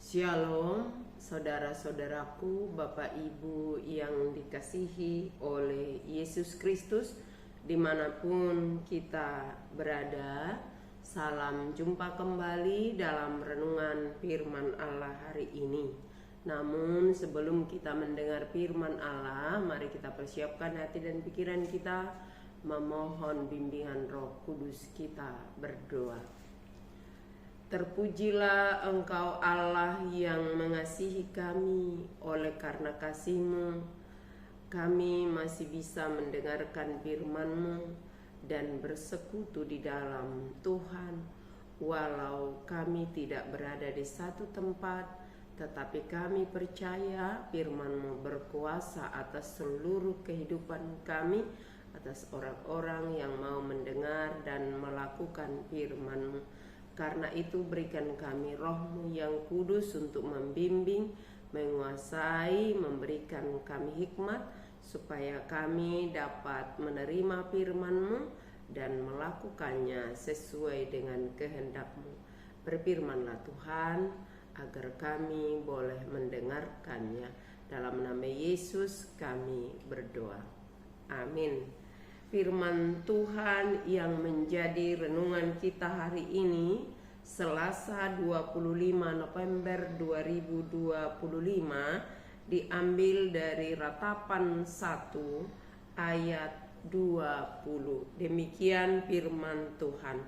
Shalom saudara-saudaraku, Bapak Ibu yang dikasihi oleh Yesus Kristus dimanapun kita berada. Salam jumpa kembali dalam renungan firman Allah hari ini. Namun sebelum kita mendengar firman Allah, mari kita persiapkan hati dan pikiran kita, memohon bimbingan Roh Kudus. Kita berdoa. Terpujilah Engkau Allah yang mengasihi kami. Oleh karena kasih-Mu, kami masih bisa mendengarkan firman-Mu dan bersekutu di dalam Tuhan. Walau kami tidak berada di satu tempat, tetapi kami percaya firman-Mu berkuasa atas seluruh kehidupan kami, atas orang-orang yang mau mendengar dan melakukan firman-Mu. Karena itu berikan kami Roh-Mu yang kudus untuk membimbing, menguasai, memberikan kami hikmat, supaya kami dapat menerima firman-Mu dan melakukannya sesuai dengan kehendak-Mu. Berfirmanlah Tuhan, agar kami boleh mendengarkannya. Dalam nama Yesus kami berdoa. Amin. Firman Tuhan yang menjadi renungan kita hari ini, Selasa 25 November 2025, diambil dari Ratapan 1 ayat 20. Demikian firman Tuhan.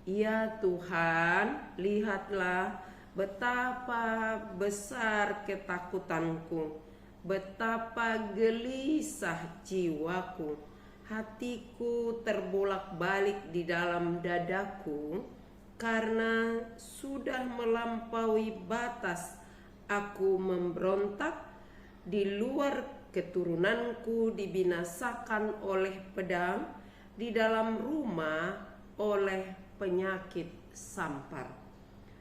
Ya Tuhan, lihatlah betapa besar ketakutanku, betapa gelisah jiwaku. Hatiku terbolak-balik di dalam dadaku, karena sudah melampaui batas aku memberontak. Di luar keturunanku dibinasakan oleh pedang, di dalam rumah oleh penyakit sampar.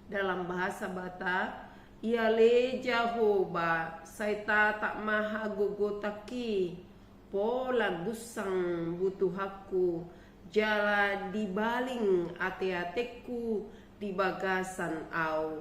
Dalam bahasa Batak, Iale Jehovah saita tak maha gogotaki, pola gusang butuhaku, jala dibaling ate-ateku di bagasan au.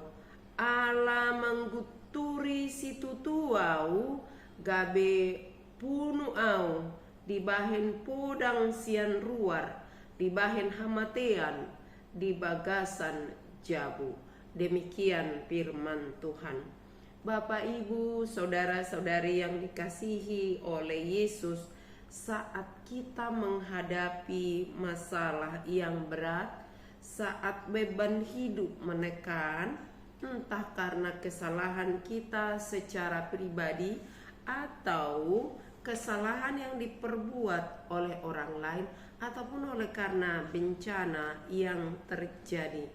Ala mengguturi situ tuau, gabe punu au, dibahen podang sian ruar, dibahen hamatean, di bagasan jabu. Demikian firman Tuhan. Bapak, Ibu, saudara-saudari yang dikasihi oleh Yesus, saat kita menghadapi masalah yang berat, saat beban hidup menekan, entah karena kesalahan kita secara pribadi atau kesalahan yang diperbuat oleh orang lain, ataupun oleh karena bencana yang terjadi,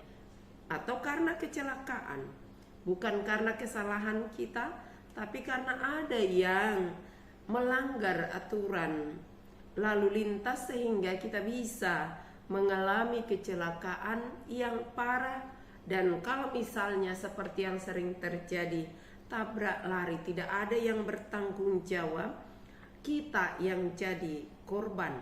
atau karena kecelakaan. Bukan karena kesalahan kita, tapi karena ada yang melanggar aturan lalu lintas sehingga kita bisa mengalami kecelakaan yang parah Dan kalau misalnya seperti yang sering terjadi, tabrak lari, tidak ada yang bertanggung jawab, kita yang jadi korban.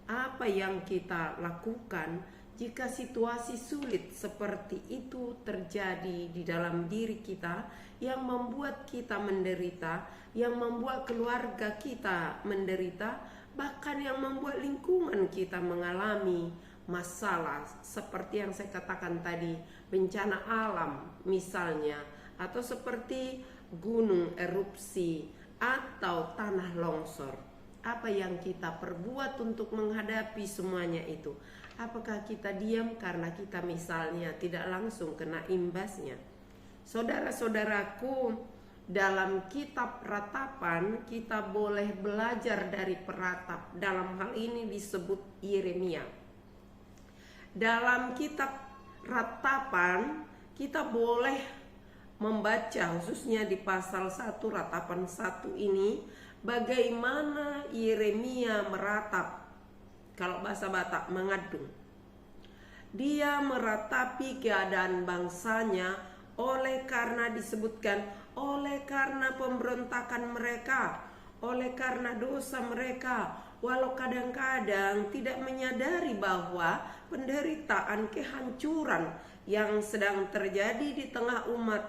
Apa yang kita lakukan jika situasi sulit seperti itu terjadi di dalam diri kita, yang membuat kita menderita, yang membuat keluarga kita menderita, bahkan yang membuat lingkungan kita mengalami masalah seperti yang saya katakan tadi, bencana alam misalnya, atau seperti gunung erupsi atau tanah longsor. Apa yang kita perbuat untuk menghadapi semuanya itu? Apakah kita diam karena kita misalnya tidak langsung kena imbasnya? Saudara-saudaraku, dalam kitab Ratapan kita boleh belajar dari peratap. Dalam hal ini disebut Yeremia. Dalam kitab Ratapan kita boleh membaca, khususnya di pasal 1 Ratapan 1 ini, bagaimana Yeremia meratap. Kalau bahasa Batak, mengadung. Dia meratapi keadaan bangsanya oleh karena disebutkan, oleh karena pemberontakan mereka, oleh karena dosa mereka. Walau kadang-kadang tidak menyadari bahwa penderitaan kehancuran yang sedang terjadi di tengah umat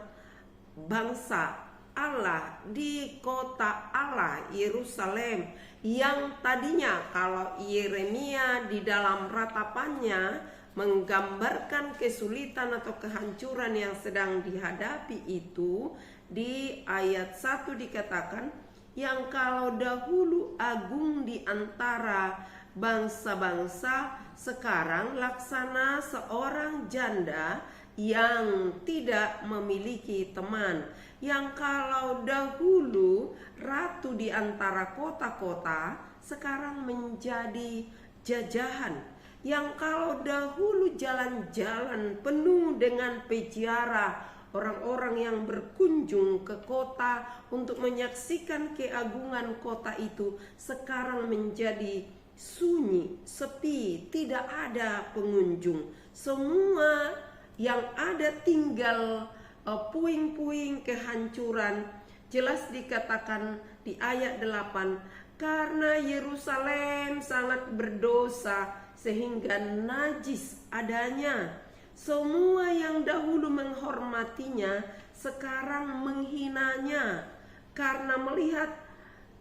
bangsa Allah di kota Allah Yerusalem, yang tadinya kalau Yeremia di dalam ratapannya menggambarkan kesulitan atau kehancuran yang sedang dihadapi itu, di ayat 1 dikatakan, yang kalau dahulu agung di antara bangsa-bangsa, sekarang laksana seorang janda yang tidak memiliki teman. Yang kalau dahulu ratu di antara kota-kota, sekarang menjadi jajahan. Yang kalau dahulu jalan-jalan penuh dengan peziarah, orang-orang yang berkunjung ke kota untuk menyaksikan keagungan kota itu, sekarang menjadi sunyi, sepi, tidak ada pengunjung. Semua yang ada tinggal puing-puing kehancuran. Jelas dikatakan di ayat 8, karena Yerusalem sangat berdosa sehingga najis adanya. Semua yang dahulu menghormatinya sekarang menghinanya karena melihat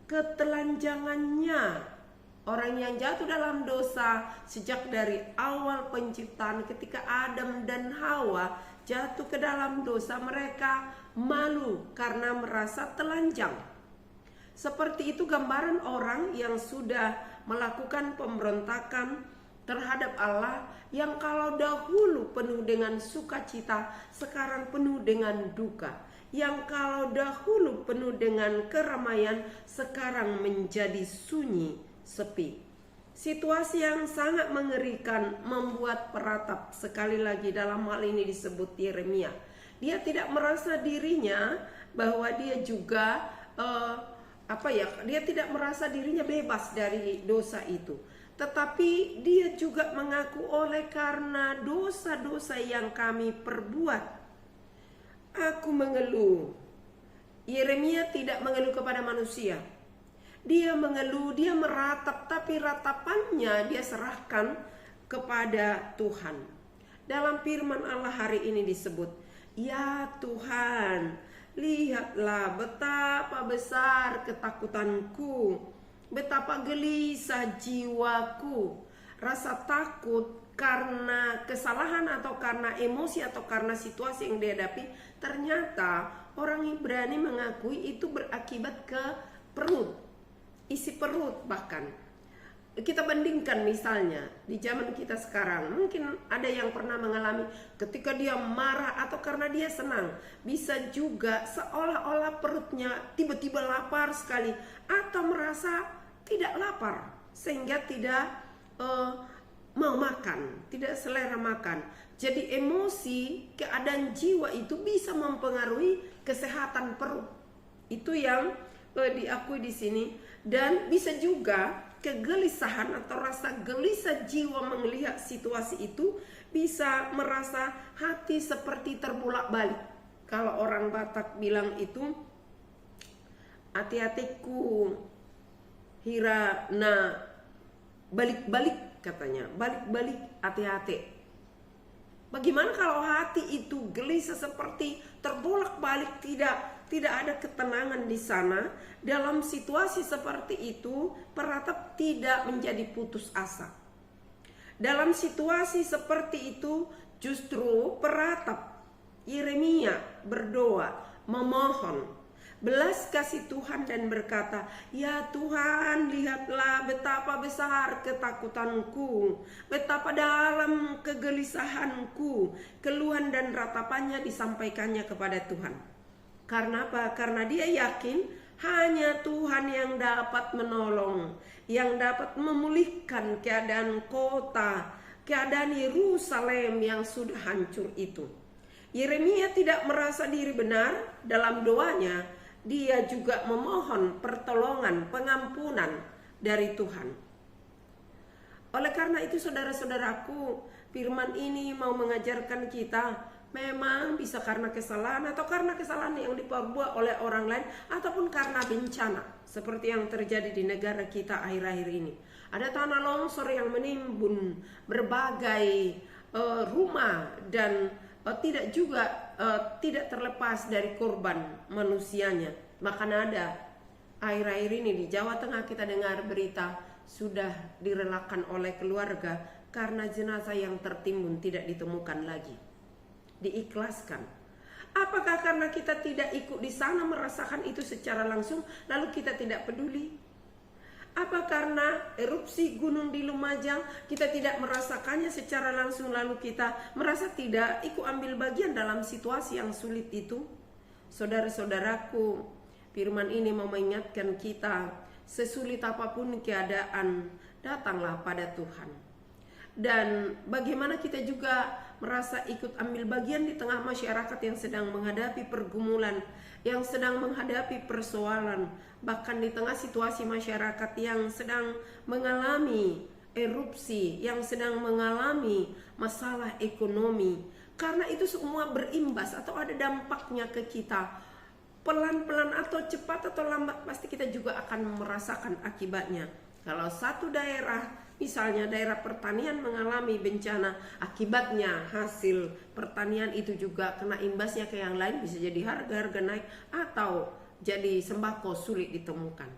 ketelanjangannya. Orang yang jatuh dalam dosa sejak dari awal penciptaan, ketika Adam dan Hawa jatuh ke dalam dosa, mereka malu karena merasa telanjang. Seperti itu gambaran orang yang sudah melakukan pemberontakan terhadap Allah, yang kalau dahulu penuh dengan sukacita, sekarang penuh dengan duka. Yang kalau dahulu penuh dengan keramaian, sekarang menjadi sunyi, sepi. Situasi yang sangat mengerikan membuat peratap, sekali lagi dalam hal ini disebut Yeremia. Dia tidak merasa dirinya bahwa dia juga dia tidak merasa dirinya bebas dari dosa itu. Tetapi dia juga mengaku, oleh karena dosa-dosa yang kami perbuat, aku mengeluh. Yeremia tidak mengeluh kepada manusia. Dia mengeluh, dia meratap, tapi ratapannya dia serahkan kepada Tuhan. Dalam firman Allah hari ini disebut, ya Tuhan, lihatlah betapa besar ketakutanku, betapa gelisah jiwaku, rasa takut karena kesalahan atau karena emosi atau karena situasi yang dihadapi. Ternyata orang Ibrani mengakui itu berakibat ke perut, isi perut. Bahkan kita bandingkan misalnya di zaman kita sekarang, mungkin ada yang pernah mengalami ketika dia marah atau karena dia senang, bisa juga seolah-olah perutnya tiba-tiba lapar sekali atau merasa tidak lapar sehingga tidak mau makan, tidak selera makan. Jadi emosi, keadaan jiwa itu bisa mempengaruhi kesehatan perut. Itu yang diakui di sini. Dan bisa juga kegelisahan atau rasa gelisah jiwa melihat situasi itu bisa merasa hati seperti terbolak-balik. Kalau orang Batak bilang itu, hati-hatiku hira na balik-balik katanya, balik-balik hati-hati. Bagaimana kalau hati itu gelisah seperti terbolak-balik, tidak ada ketenangan di sana? Dalam situasi seperti itu, peratap tidak menjadi putus asa. Dalam situasi seperti itu, justru peratap Yeremia berdoa, memohon belas kasih Tuhan dan berkata, "Ya Tuhan, lihatlah betapa besar ketakutanku, betapa dalam kegelisahanku." Keluhan dan ratapannya disampaikannya kepada Tuhan. Karena apa? Karena dia yakin hanya Tuhan yang dapat menolong, yang dapat memulihkan keadaan kota, keadaan Yerusalem yang sudah hancur itu. Yeremia tidak merasa diri benar dalam doanya. Dia juga memohon pertolongan, pengampunan dari Tuhan. Oleh karena itu saudara-saudaraku, firman ini mau mengajarkan kita, memang bisa karena kesalahan atau karena kesalahan yang diperbuat oleh orang lain, ataupun karena bencana seperti yang terjadi di negara kita akhir-akhir ini. Ada tanah longsor yang menimbun berbagai rumah dan tidak terlepas dari korban manusianya. Bahkan ada akhir-akhir ini di Jawa Tengah kita dengar berita sudah direlakan oleh keluarga karena jenazah yang tertimbun tidak ditemukan lagi, diikhlaskan. Apakah karena kita tidak ikut di sana merasakan itu secara langsung lalu kita tidak peduli? Apa karena erupsi gunung di Lumajang kita tidak merasakannya secara langsung lalu kita merasa tidak ikut ambil bagian dalam situasi yang sulit itu? Saudara-saudaraku, firman ini mau mengingatkan kita, sesulit apapun keadaan, datanglah pada Tuhan. Dan bagaimana kita juga merasa ikut ambil bagian di tengah masyarakat yang sedang menghadapi pergumulan, yang sedang menghadapi persoalan, bahkan di tengah situasi masyarakat yang sedang mengalami erupsi, yang sedang mengalami masalah ekonomi. Karena itu semua berimbas atau ada dampaknya ke kita. Pelan-pelan atau cepat atau lambat pasti kita juga akan merasakan akibatnya. Kalau satu daerah, misalnya daerah pertanian mengalami bencana, akibatnya hasil pertanian itu juga kena imbasnya ke yang lain, bisa jadi harga-harga naik atau jadi sembako sulit ditemukan.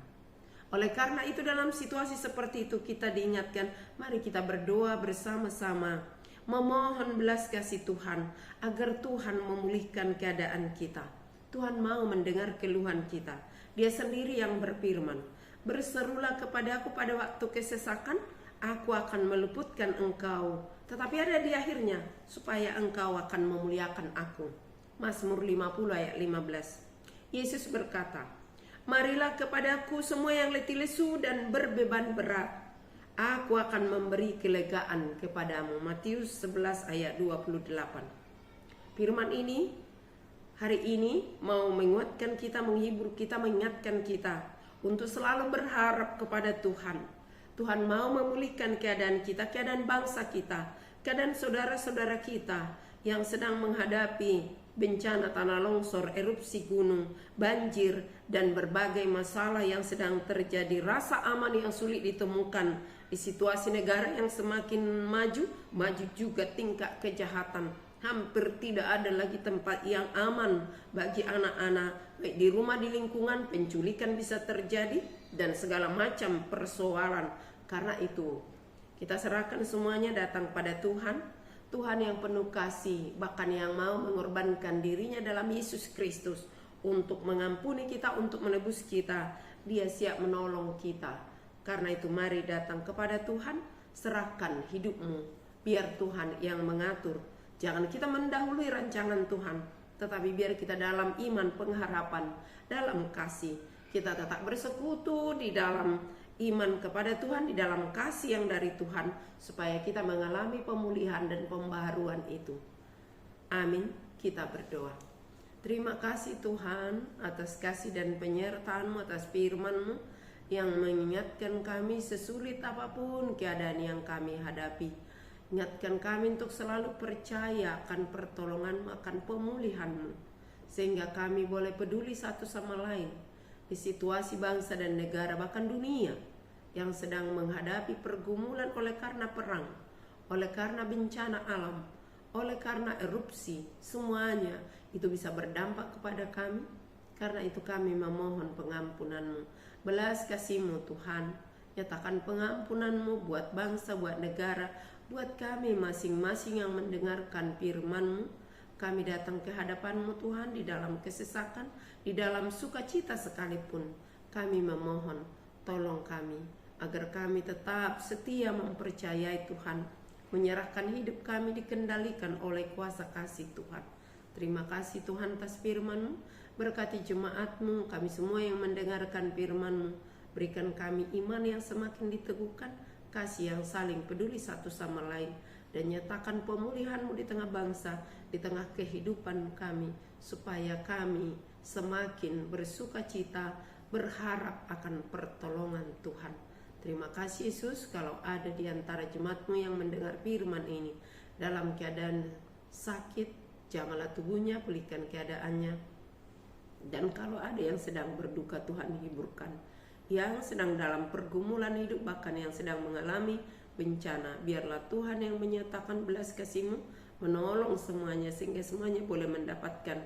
Oleh karena itu dalam situasi seperti itu kita diingatkan, mari kita berdoa bersama-sama, memohon belas kasih Tuhan agar Tuhan memulihkan keadaan kita. Tuhan mau mendengar keluhan kita. Dia sendiri yang berfirman, "Berserulah kepadaku pada waktu kesesakan, aku akan meluputkan engkau." Tetapi ada di akhirnya, supaya engkau akan memuliakan aku. Mazmur 50 ayat 15. Yesus berkata, "Marilah kepadaku semua yang letih lesu dan berbeban berat, aku akan memberi kelegaan kepadamu." Matius 11 ayat 28. Firman ini hari ini mau menguatkan kita, menghibur kita, mengingatkan kita untuk selalu berharap kepada Tuhan. Tuhan mau memulihkan keadaan kita, keadaan bangsa kita, keadaan saudara-saudara kita yang sedang menghadapi bencana tanah longsor, erupsi gunung, banjir, dan berbagai masalah yang sedang terjadi. Rasa aman yang sulit ditemukan di situasi negara yang semakin maju juga tingkat kejahatan. Hampir tidak ada lagi tempat yang aman bagi anak-anak, baik di rumah, di lingkungan, penculikan bisa terjadi, dan segala macam persoalan. Karena itu, kita serahkan semuanya datang pada Tuhan, Tuhan yang penuh kasih, bahkan yang mau mengorbankan dirinya dalam Yesus Kristus untuk mengampuni kita, untuk menebus kita. Dia siap menolong kita. Karena itu mari datang kepada Tuhan, serahkan hidupmu, biar Tuhan yang mengatur. Jangan kita mendahului rancangan Tuhan, tetapi biar kita dalam iman, pengharapan, dalam kasih, kita tetap bersekutu di dalam iman kepada Tuhan, di dalam kasih yang dari Tuhan, supaya kita mengalami pemulihan dan pembaharuan itu. Amin. Kita berdoa. Terima kasih Tuhan atas kasih dan penyertaan-Mu, atas firman-Mu yang mengingatkan kami sesulit apapun keadaan yang kami hadapi. Ingatkan kami untuk selalu percaya akan pertolongan-Mu, akan pemulihan-Mu, sehingga kami boleh peduli satu sama lain di situasi bangsa dan negara, bahkan dunia yang sedang menghadapi pergumulan oleh karena perang, oleh karena bencana alam, oleh karena erupsi. Semuanya itu bisa berdampak kepada kami. Karena itu kami memohon pengampunan-Mu, belas kasih-Mu Tuhan. Nyatakan pengampunan-Mu buat bangsa, buat negara, buat kami masing-masing yang mendengarkan firman-Mu. Kami datang ke hadapan-Mu Tuhan di dalam kesesakan, di dalam sukacita sekalipun. Kami memohon, tolong kami, agar kami tetap setia mempercayai Tuhan, menyerahkan hidup kami dikendalikan oleh kuasa kasih Tuhan. Terima kasih Tuhan atas firman-Mu, berkati jemaat-Mu, kami semua yang mendengarkan firman-Mu. Berikan kami iman yang semakin diteguhkan, kasih yang saling peduli satu sama lain, dan nyatakan pemulihan-Mu di tengah bangsa, di tengah kehidupan kami, supaya kami semakin bersuka cita, berharap akan pertolongan Tuhan. Terima kasih Yesus. Kalau ada di antara jemaat-Mu yang mendengar firman ini dalam keadaan sakit, jamahlah tubuhnya, pulihkan keadaannya. Dan kalau ada yang sedang berduka, Tuhan hiburkan. Yang sedang dalam pergumulan hidup, bahkan yang sedang mengalami bencana, biarlah Tuhan yang menyatakan belas kasih-Mu menolong semuanya, sehingga semuanya boleh mendapatkan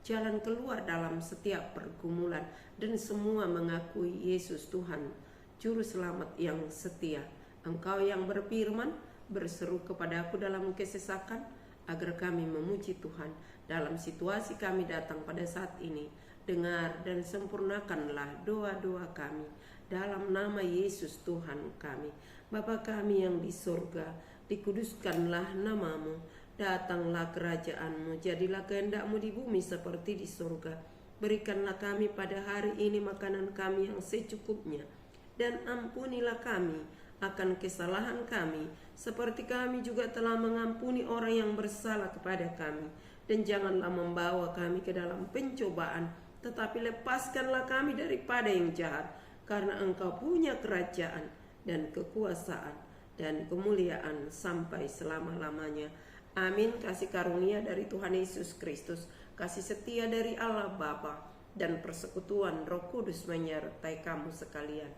jalan keluar dalam setiap pergumulan, dan semua mengakui Yesus Tuhan, Juru Selamat yang setia. Engkau yang berfirman, berseru kepada aku dalam kesesakan, agar kami memuji Tuhan. Dalam situasi kami datang pada saat ini, dengar dan sempurnakanlah doa-doa kami, dalam nama Yesus Tuhan kami. Bapa kami yang di surga, dikuduskanlah nama-Mu, datanglah kerajaan-Mu, jadilah kehendak-Mu di bumi seperti di surga. Berikanlah kami pada hari ini makanan kami yang secukupnya, dan ampunilah kami akan kesalahan kami, seperti kami juga telah mengampuni orang yang bersalah kepada kami. Dan janganlah membawa kami ke dalam pencobaan, tetapi lepaskanlah kami daripada yang jahat. Karena Engkau punya kerajaan dan kekuasaan dan kemuliaan sampai selama-lamanya. Amin. Kasih karunia dari Tuhan Yesus Kristus, kasih setia dari Allah Bapa, dan persekutuan Roh Kudus menyertai kamu sekalian.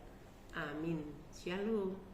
Amin. Shalom.